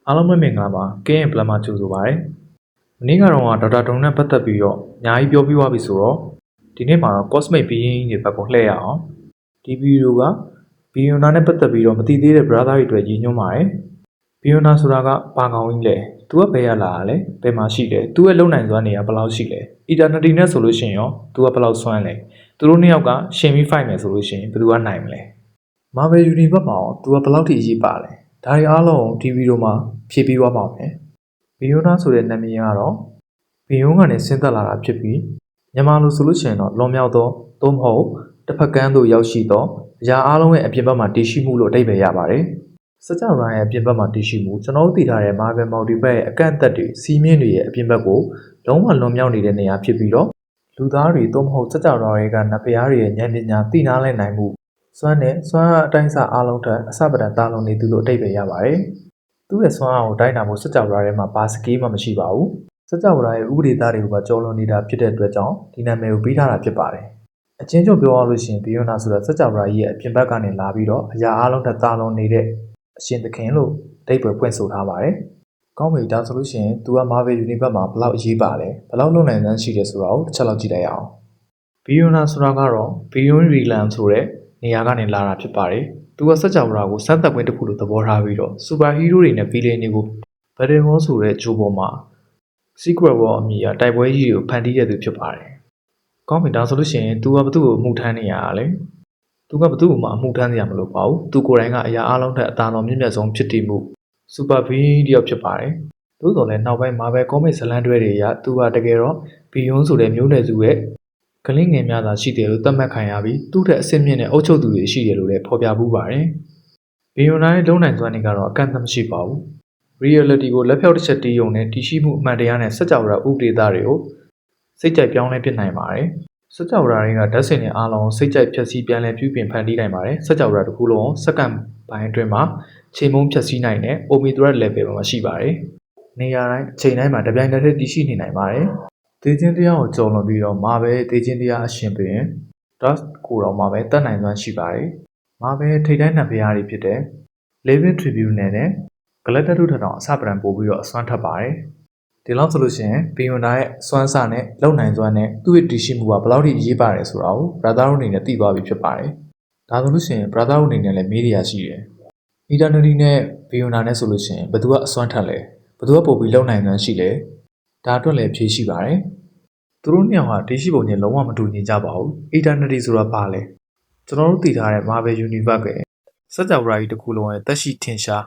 အားလုံးပဲမင်္ဂလာပါကင်းရင်ပလမကျူဆိုပါရယ်မနေ့ကတော့ဒေါက်တာဒုံနဲ့ပတ်သက်ပြီးတော့အများကြီးပြောပြီးသွားပြီဆိုတော့ဒီနေ့မှာတော့ cosmic being တွေဘက်ကိုလှည့်ရအောင်ဒီဗီဒီယိုကဘီယွန်နာနဲ့ပတ်သက်ပြီးတော့မသိသေးတဲ့ brother တွေအတွက်ရည်ညွှန်းပါတယ်ဘီယွန်နာဆိုတာကဘာကောင်ကြီးလဲသူကဘယ်ရလာတာလဲဘယ်မှာရှိလဲသူရဲ့လုံနိုင်စွမ်းနေရဘယ်လောက်ရှိလဲ eternity နဲ့ဆိုလို့ရှိရင်ရောသူကဘယ်လောက်စွမ်းလဲသူတို့နှစ်ယောက်ကရှင်ပြီး fight မယ်ဆိုလို့ရှိရင်ဘယ်သူကနိုင်မလဲ Marvel Universe မှာရောသူကဘယ်လောက်ထိအရေးပါလဲဒါတွေအားလုံးဒီဗီဒီယိုမှာဖြည့်ပြီးသွားပါမယ်ဘီယွန်နာဆိုတဲ့နာမည်ကတော့ဘီယွန်ကနေဆင်းသက်လာတာဖြစ်ပြီးမြန်မာလိုဆိုလို့ရှိရင်တော့လွန်မြောက်သောသို့မဟုတ်တစ်ဖက်ကန်းသို့ရောက်ရှိသောအရာအားလုံးရဲ့အပြင်ဘက်မှာတည်ရှိမှုလို့အဓိပ္ပာယ်ရပါတယ်စကြဝဠာရဲ့အပြင်ဘက်မှာတည်ရှိမှုကျွန်တော်တို့သိထားတဲ့ Marvel Multiverse ရဲ့အကန့်အသတ်တွေစီးမြင့်တွေရဲ့အပြင်ဘက်ကိုလုံးဝလွန်မြောက်နေတဲ့နေရာဖြစ်ပြီးတော့လူသားတွေသို့မဟုတ်စကြဝဠာတွေကနတ်ဖျားတွေရဲ့ဉာဏ်ပညာသိနာလဲနိုင်မှုစွမ်းနဲ့စွမ်းအားအတိုင်းအဆအားလုံးထက်အစပဒံတာလုံးနေသူလို့အဓိပ္ပာယ်ရပါတယ်သူ့ရဲ့စွမ်းအားကိုတိုင်းတာဖို့စကြဝဠာထဲမှာဘာစကေးမှမရှိပါဘူးစကြဝဠာရဲ့ဥပဒေသားတွေကိုပါကျော်လွန်နေတာဖြစ်တဲ့အတွက်ကြောင့်ဒီနာမည်ကိုပေးထားတာဖြစ်ပါတယ်အချင်းချုပ်ပြောရလို့ရှိရင်ဘီယွန်နာဆိုတာစကြဝဠာကြီးရဲ့အပြင်ဘက်ကနေလာပြီးတော့အရာအားလုံးထက်တာလွန်နေတဲ့အရှင်သခင်လို့အဓိပ္ပာယ်ဖွင့်ဆိုထားပါတယ်ကောင်းပြီဒါဆိုလို့ရှိရင်သူက Marvel Universe မှာဘယ်လောက်အရေးပါလဲဘယ်လောက်လုံနိုင်စွမ်းရှိတယ်ဆိုတာကိုတစ်ချက်လောက်ကြည့်လိုက်အောင်ဘီယွန်နာဆိုတာကတော့ဘီယွန်ရီလန်ဆိုတဲ့နေရာကနေလာတာဖြစ်ပါတယ်သူကစကြဝဠာကိုစမ်းသပ်ခွင့်တစ်ခုလို့သဘောထားပြီးတော့စူပါဟီးရိုးတွေနဲ့ဗီလင်တွေကိုဘယ်ဒင်ဟောဆိုတဲ့ဂျိုပေါ်မှာ Secret War အမည်အတိုက်ပွဲကြီးကိုဖန်တီးရသူဖြစ်ပါတယ်ကောင်းပြီဒါဆိုလို့ရှိရင်သူကဘသူ့ကိုအမှုထမ်းနေရတာလဲသူကဘသူ့ကိုမှအမှုထမ်းနေရမလို့ပါဘူးသူကိုယ်တိုင်ကအရာအလုံးထက်အသာတော်မြင့်မြတ်ဆုံးဖြစ်တည်မှုစူပါဘီတယောက်ဖြစ်ပါတယ်သို့တော်လည်းနောက်ပိုင်း Marvel Comics ဇာတ်လမ်းတွဲတွေအရသူကတကယ်တော့ဘီယွန်ဆိုတဲ့မျိုးနွယ်စုရဲ့ကလင်းငယ်များသာရှိတယ်လို့သတ်မှတ်ခံရပြီးသူ့ထက်အဆင့်မြင့်တဲ့အုပ်ချုပ်သူတွေရှိတယ်လို့လည်းဖော်ပြပူးပါတယ်ဘီယွန်နာရဲ့လုံနိုင်စွမ်းတွေကတော့အကန့်အသတ်မရှိပါဘူး reality ကိုလက်ဖြောက်တစ်ချက်တီးယုံနဲ့တည်ရှိမှုအမှန်တရားနဲ့စကြဝဠာဥပဒေသားတွေကိုစိတ်ကြိုက်ပြောင်းလဲပြနိုင်ပါတယ်စကြဝဠာတွေကဓာတ်စင်တွေအားလုံးစိတ်ကြိုက်ဖြည့်ဆည်းပြန်လဲပြုပြင်ဖန်တီးနိုင်ပါတယ်စကြဝဠာတစ်ခုလုံးစက္ကန့်ပိုင်းအတွင်းမှာချိန်မုံဖြည့်ဆည်းနိုင်တဲ့ Omega level မှာရှိပါတယ်နေရာတိုင်းအချိန်တိုင်းမှာတပြိုင်တည်းတည်ရှိနေနိုင်ပါတယ်ဒေချင်းတရားကိုကြုံလွန်ပြီးတော့မာဘဲဒေချင်းတရားအရှင်ပင် Dust ကိုတော့မာဘဲတတ်နိုင်စွမ်းရှိပါတယ်မာဘဲထိတ်တိုင်းနံပါးတွေဖြစ်တဲ့ Living Tribunal နဲ့ Galactus တို့ထက်တောင်အစပဒံပို့ပြီးတော့အစွမ်းထပ်ပါတယ်ဒီလောက်ဆိုလို့ရှိရင်ဘီယွန်နာရဲ့စွမ်းစားနဲ့လုံနိုင်စွမ်းနဲ့သူ့ရဲ့တည်ရှိမှုကဘယ်လောက်ထိအရေးပါတယ်ဆိုတာကို brother တို့အနေနဲ့သိသွားပြီဖြစ်ပါတယ်ဒါဆိုလို့ရှိရင် brother တို့အနေနဲ့လည်းမေးရရှိတယ် eternity နဲ့ဘီယွန်နာနဲ့ဆိုလို့ရှိရင်ဘယ်သူကအစွမ်းထက်လဲဘယ်သူကပို့ပြီးလုံနိုင်စွမ်းရှိလဲဒါအတွက်လည်းဖြေရှိပါတယ်သူတို့နှစ်ယောက်ဟာတည်ရှိပုံချင်းလုံးဝမတူညီကြပါဘူး eternity ဆိုတာဘာလဲကျွန်တော်တို့သိထားတဲ့ Marvel Universe ကစကြဝဠာကြီးတစ်ခုလုံးရဲ့သက်ရှိထင်ရှား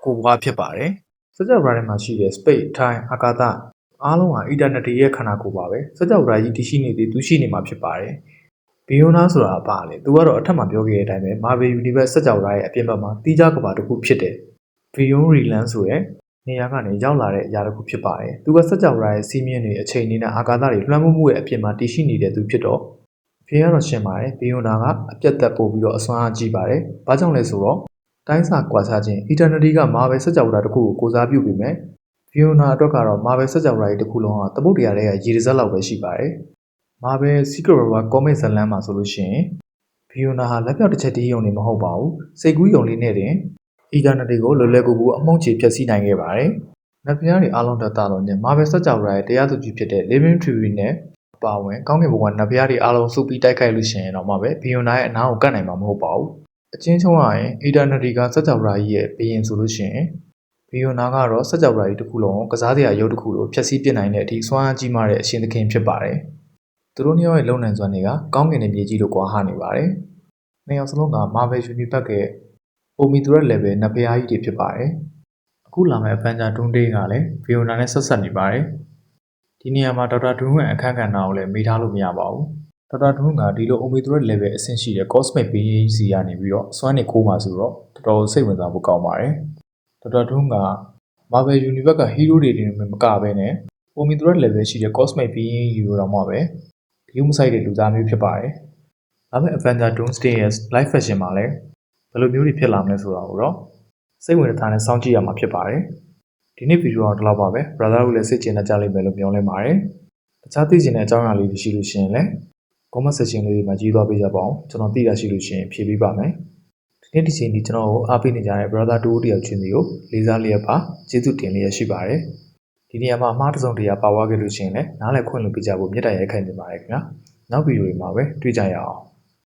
ကိုယ်ပွားဖြစ်ပါတယ်စကြဝဠာထဲမှာရှိတဲ့ space time အာကာသအားလုံးဟာ eternity ရဲ့ခန္ဓာကိုယ်ပါပဲစကြဝဠာကြီးတည်ရှိနေသည်သူရှိနေမှာဖြစ်ပါတယ်ဘီယွန်နာဆိုတာဘာလဲသူကတော့အထက်မှာပြောခဲ့တဲ့အတိုင်းပဲ Marvel Universe စကြဝဠာရဲ့အပြင်ဘက်မှာတီးခြားကမ္ဘာတစ်ခုဖြစ်တယ်ဘီယွန်ရီလန်ဆိုတဲ့နေရာကနေရောက်လာတဲ့အရာတစ်ခုဖြစ်ပါတယ်သူကစကြဝဠာရဲ့စီးမြင့်တွေအချိန်တွေနဲ့အာကာသတွေလွှမ်းမိုးမှုရဲ့အပြင်မှာတည်ရှိနေတဲ့သူဖြစ်တော့အဖေကတော့ရှင်းပါတယ်ဘီယွန်နာကအပြတ်သက်ပို့ပြီးတော့အစွမ်းအားကြီးပါတယ်ဘာကြောင့်လဲဆိုတော့တိုင်းစာကွာခြားခြင်း eternity က Marvel စကြဝဠာတစ်ခုကိုကိုစားပြုပြီးမယ်ဘီယွန်နာအတွက်ကတော့ Marvel စကြဝဠာကြီးတစ်ခုလုံးဟာသမုဒ္ဒရာထဲကရေတစက်လောက်ပဲရှိပါတယ် Marvel Secret War Comics ဇာတ်လမ်းမှာဆိုလို့ရှိရင်ဘီယွန်နာဟာလက်ပြောက်တစ်ချက်တီးယုံနေမဟုတ်ပါဘူးစိတ်ကူးယုံလေးနဲ့တင် eternity ကိုလွယ်လွယ်ကူကူအမှုန့်ချေဖျက်ဆီးနိုင်ခဲ့ပါတယ်နတ်ဖျားတွေအားလုံးတက်တာလို့ည Marvel စကြဝဠာရဲ့တရားသူကြီးဖြစ်တဲ့ Living Tribunal နဲ့အပါဝင်ကောင်းကင်ဘုံကနတ်ဖျားတွေအားလုံးစုပြီးတိုက်ခိုက်လို့ရှိရင်တော့မှပဲဘီယွန်နာရဲ့အနားကိုကတ်နိုင်မှာမဟုတ်ပါဘူးအချင်းချုံးရရင် eternity ကစကြဝဠာကြီးရဲ့ဘီရင်ဆိုလို့ရှိရင်ဘီယွန်နာကတော့စကြဝဠာကြီးတစ်ခုလုံးကစားစရာရုပ်တစ်ခုလိုဖျက်ဆီးပစ်နိုင်တဲ့အထိစွမ်းအားကြီးမားတဲ့အရှင်သခင်ဖြစ်ပါတယ်သူတို့နှစ်ယောက်ရဲ့လုံနိုင်စွမ်းတွေကကောင်းကင်နဲ့မြေကြီးလိုကွာဟနေပါတယ်နှစ်ယောက်စလုံးက Marvel Universe ရဲ့ Omega level နတ်ဖျားကြီးတွေဖြစ်ပါတယ်အခုလာမယ့် Avenger Doomsday ကလည်းဘီယွန်နာနဲ့ဆက်ဆက်နေပါတယ်ဒီနေရာမှာဒေါက်တာဒွန်းရဲ့အခန်းကဏ္ဍကိုလည်းမေးထားလို့မရပါဘူးဒေါက်တာဒွန်းကဒီလို Omega level အဆင့်ရှိတဲ့ Cosmic Being စီကနေပြီးတော့စွမ်းနေခိုးမှဆိုတော့တော်တော်စိတ်ဝင်စားဖို့ကောင်းပါတယ်ဒေါက်တာဒွန်းက Marvel Universe က hero တွေတင်မကဘဲနဲ့ Omega level ရှိတဲ့ Cosmic Being ယူတော့မှပဲဂရုမစိုက်တဲ့လူသားမျိုးဖြစ်ပါတယ်ဒါပေမဲ့ Avenger Doomsday ရဲ့ live version မှာလည်းဘယ်လိုမျိုးတွေဖြစ်လာမလဲဆိုတာကိုတော့စိတ်ဝင်စားနဲ့စောင့်ကြည့်ရမှာဖြစ်ပါတယ်ဒီနေ့ဗီဒီယိုကတော့ဒီလောက်ပါပဲ brother တို့လည်းစိတ်ကျဉ်တတ်ကြလိမ့်မယ်လို့မျှော်လင့်ပါတယ်တခြားသိချင်တဲ့အကြောင်းအရာလေးတွေရှိလို့ရှိရင်လည်း comment section လေးတွေမှာရေးသွားပေးကြပါအောင်ကျွန်တော်သိတာရှိလို့ရှိရင်ဖြေပေးပါမယ်ဒီ နေ့တစ်ချိန်ဒီကျွန်တော်ကိုအားပေးနေကြတဲ့ brother တူတယောက်ချင်းစီကိုလေးစားလျက်ပါကျေးဇူးတင်လျက်ရှိပါတယ်ဒီနေရာမှာအမှားတစ်စုံတစ်ရာပါသွားခဲ့လို့ရှိရင်လည်းနားလည်ခွင့်လို့ပြကြဖို့မြတ်တရိုက်ခိုင်နေပါတယ်ခင်ဗျာနောက်ဗီဒီယိုတွေမှာပဲတွေ့ကြရအောင်